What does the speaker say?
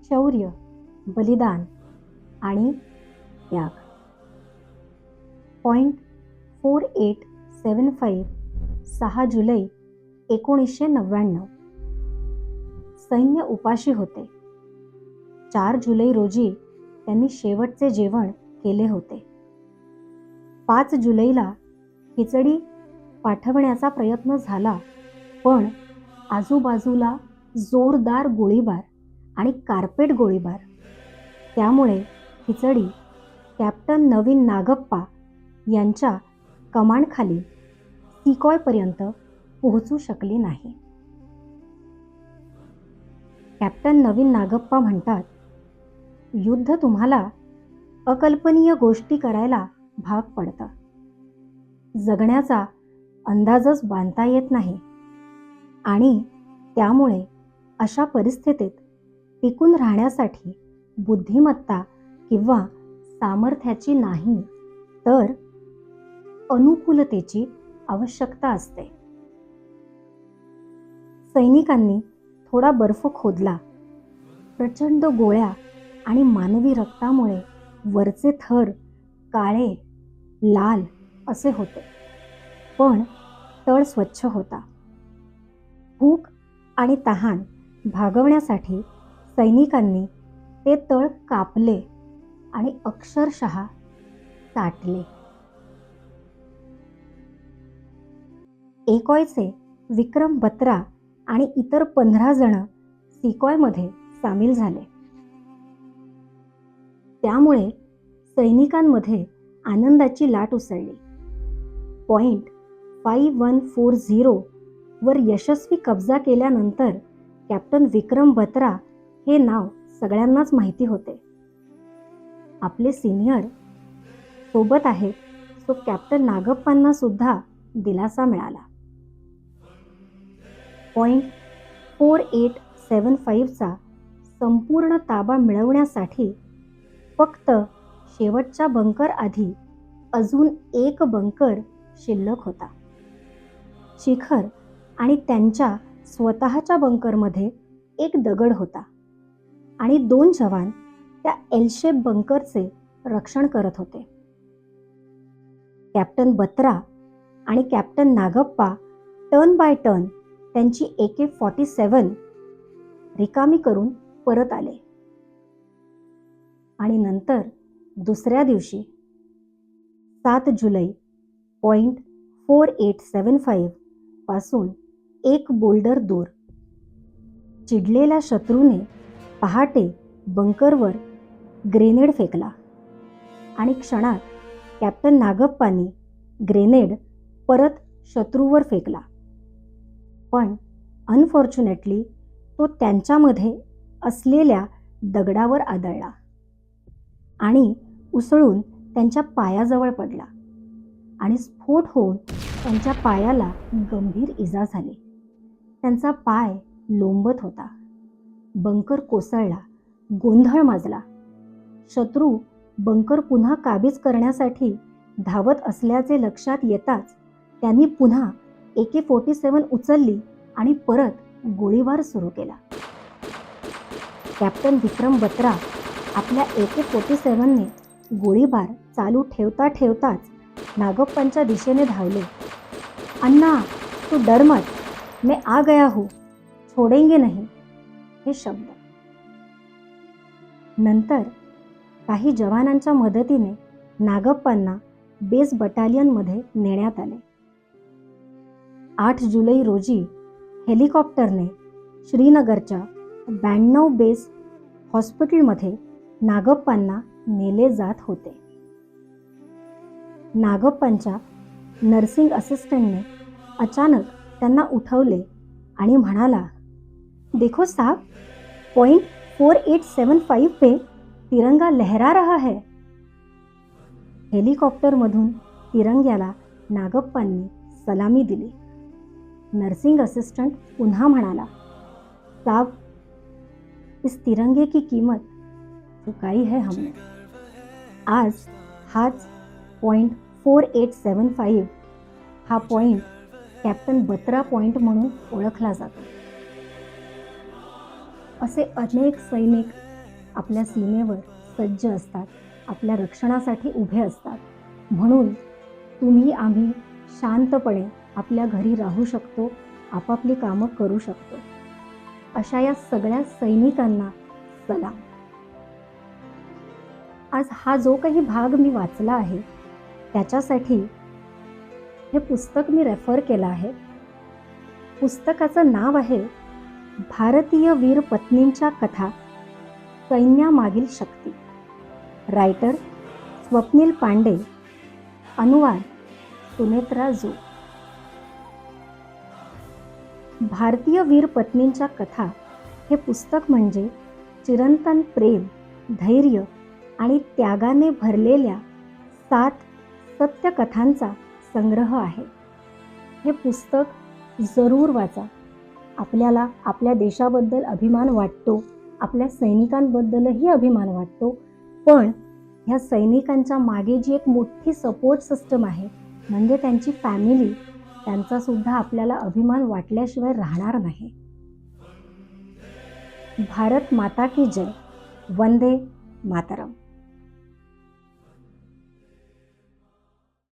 शौर्य, बलिदान आणि त्याग. पॉईंट 4875 6 जुलै 1999. सैन्य उपाशी होते. 4 जुलै रोजी त्यांनी शेवटचे जेवण केले होते. 5 जुलैला खिचडी पाठवण्याचा प्रयत्न झाला, पण आजूबाजूला जोरदार गोळीबार आणि कार्पेट गोळीबार. त्यामुळे खिचडी कॅप्टन नवीन नागप्पा यांच्या कमांडखाली सिकॉयपर्यंत पोहोचू शकली नाही. कॅप्टन नवीन नागप्पा म्हणतात, युद्ध तुम्हाला अकल्पनीय गोष्टी करायला भाग पडतं. जगण्याचा अंदाजच बांधता येत नाही आणि त्यामुळे अशा परिस्थितीत टिकून राहण्यासाठी बुद्धिमत्ता किंवा सामर्थ्याची नाही, तर अनुकूलतेची आवश्यकता असते. सैनिकांनी थोडा बर्फ खोदला. प्रचंड गोळ्या आणि मानवी रक्तामुळे वरचे थर काळे, लाल असे होते, पण तळ स्वच्छ होता. भूक आणि तहान भागवण्यासाठी सैनिकांनी ते तळ कापले आणि अक्षरशः चाटले. एकॉयचे विक्रम बत्रा आणि इतर 15 जण सिकॉयमध्ये सामील झाले. त्यामुळे सैनिकांमध्ये आनंदाची लाट उसळली. पॉईंट 5140 वर यशस्वी कब्जा केल्यानंतर कॅप्टन विक्रम बत्रा हे नाव सगळ्यांनाच माहिती होते. आपले सिनियर सोबत आहेत, सो कॅप्टन नागप्पांना सुद्धा दिलासा मिळाला. पॉईंट 4875 चा संपूर्ण ताबा मिळवण्यासाठी फक्त शेवटच्या बंकर आधी अजून एक बंकर शिल्लक होता. शिखर आणि त्यांच्या स्वतःच्या बंकरमध्ये एक दगड होता आणि 2 जवान त्या एल शेप बंकरचे रक्षण करत होते. कॅप्टन बत्रा आणि captain Nagappa turn by turn त्यांची AK-47 रिकामी करून परत आले आणि नंतर दुसऱ्या दिवशी 7 जुलै पॉईंट 4875 पासून एक बोल्डर दूर चिडलेल्या शत्रूने पहाटे बंकरवर ग्रेनेड फेकला आणि क्षणात कॅप्टन नागप्पांनी ग्रेनेड परत शत्रूवर फेकला. पण अनफॉर्च्युनेटली तो त्यांच्यामध्ये असलेल्या दगडावर आदळला आणि उसळून त्यांच्या पायाजवळ पडला आणि स्फोट होऊन त्यांच्या पायाला गंभीर इजा झाली. त्यांचा पाय लोंबत होता. बंकर कोसळला. गोंधळ माजला. शत्रू बंकर पुन्हा काबीज करण्यासाठी धावत असल्याचे लक्षात येताच त्यांनी पुन्हा AK-47 उचलली आणि परत गोळीबार सुरू केला. कॅप्टन विक्रम बत्रा आपल्या AK-47 ने गोळीबार चालू ठेवता ठेवताच नागप्पांच्या दिशेने धावले. अन्ना, तू डर मत, मैं आ गया हूँ, छोडेंगे नहीं, हे शब्द. नंतर काही जवानांच्या मदतीने नागप्पांना बेस बटालियनमध्ये नेण्यात आले. 8 जुलै रोजी हेलिकॉप्टरने श्रीनगरच्या 92 बेस हॉस्पिटलमध्ये नागप्पांना नेले जात होते. नागप्पांच्या नर्सिंग असिस्टंटने अचानक त्यांना उठवले आणि म्हणाला, देखो साहब, पॉईंट 4875 पे तिरंगा लहरा रहा है. हेलिकॉप्टरमधून तिरंग्याला नागप्पांनी सलामी दिली. नर्सिंग असिस्टंट पुन्हा म्हणाला, साहब, इस तिरंगे की कीमत चुकाई है हमने. आज हाच पॉईंट 4875 हा पॉईंट कॅप्टन बत्रा पॉईंट म्हणून ओळखला जातो. असे अनेक सैनिक आपल्या सीमेवर सज्ज असतात, आपल्या रक्षणासाठी उभे असतात. म्हणून तुम्ही आम्ही शांतपणे आपल्या घरी राहू शकतो, आपापली कामं करू शकतो. अशा या सगळ्या सैनिकांना सलाम. आज हा जो काही भाग मी वाचला आहे त्याच्यासाठी हे पुस्तक मी रेफर केलं आहे. पुस्तकाचं नाव आहे भारतीय वीर पत्नींच्या कथा, सैन्यामागील शक्ती. रायटर स्वप्नील पांडे, अनुवाद सुनेत्रा जो. भारतीय वीर पत्नींच्या कथा हे पुस्तक म्हणजे चिरंतन प्रेम, धैर्य आणि त्यागाने भरलेल्या 7 सत्यकथांचा संग्रह आहे. हे पुस्तक जरूर वाचा. आपल्याला आपल्या देशाबद्दल अभिमान वाटतो, आपल्या सैनिकांबद्दलही अभिमान वाटतो, पण ह्या सैनिकांच्या मागे जी एक मोठी सपोर्ट सिस्टम आहे म्हणजे त्यांची फॅमिली, त्यांचा सुद्धा आपल्याला अभिमान वाटल्याशिवाय राहणार नाही. भारत माता की जय. वंदे मातरम.